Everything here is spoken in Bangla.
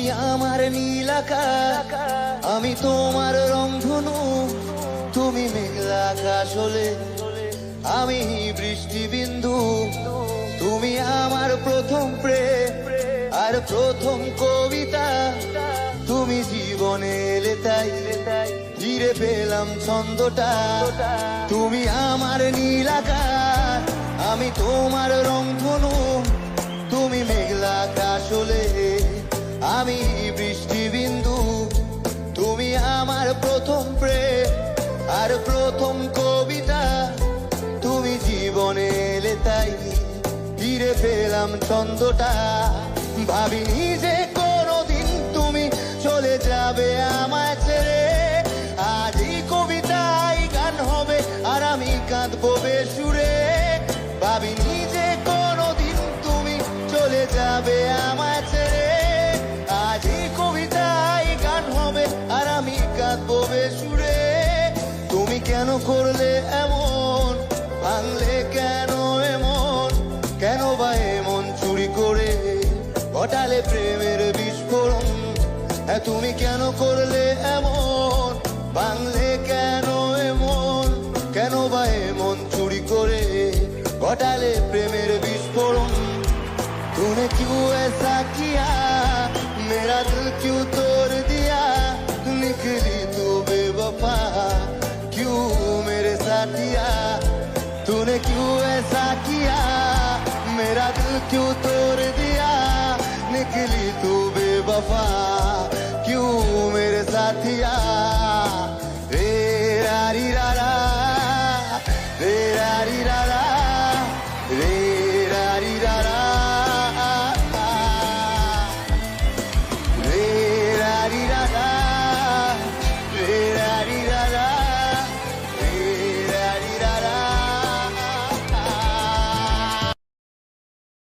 আমার নীল আকাশ, আমি তোমার রংধনু। তুমি মেঘলা আকাশ হলে আমি বৃষ্টি বিন্দু। তুমি আমার প্রথম প্রেম আর প্রথম কবিতা। তুমি জীবনে এলে তাই ফিরে পেলাম ছন্দটা। তুমি আমার নীল আকাশ, আমি তোমার রংধনু। তুমি মেঘলা আকাশ হলে আমি বৃষ্টি বিন্দু। তুমি আমার প্রথম প্রেম আর প্রথম কবিতা। তুমি জীবনে এলে তাই ফিরে পেলাম ছন্দটা। ভাবিনি যে কোনোদিন তুমি চলে যাবে আমায় ছেড়ে। আজ এই কবিতায় গান হবে আর আমি কাঁদবো বেসুরে। ভাবিনি যে কোনোদিন তুমি চলে যাবে আমায় ছেড়ে। আজ এই কবিতায় গান হবে আর আমি কাঁদবো বেসুরে। তুমি কেন করলে এমন, ভাঙলে কেন এমন, কেন বা এমন চুরি করে ঘটালে প্রেমের বিস্ফোরণ। হ্যাঁ তুমি কেন করলে এমন, ভাঙলে কেন এমন, কেন বা এমন চুরি করে ঘটালে প্রেমের বিস্ফোরণ। तूने क्यों ऐसा किया, मेरा दिल क्यों तोड़ दिया। निकली तू बेवफा, क्यों मेरे साथिया। तूने क्यों ऐसा किया, मेरा दिल क्यों तोड़ दिया। निकली तू बेवफा, क्यों मेरे साथिया।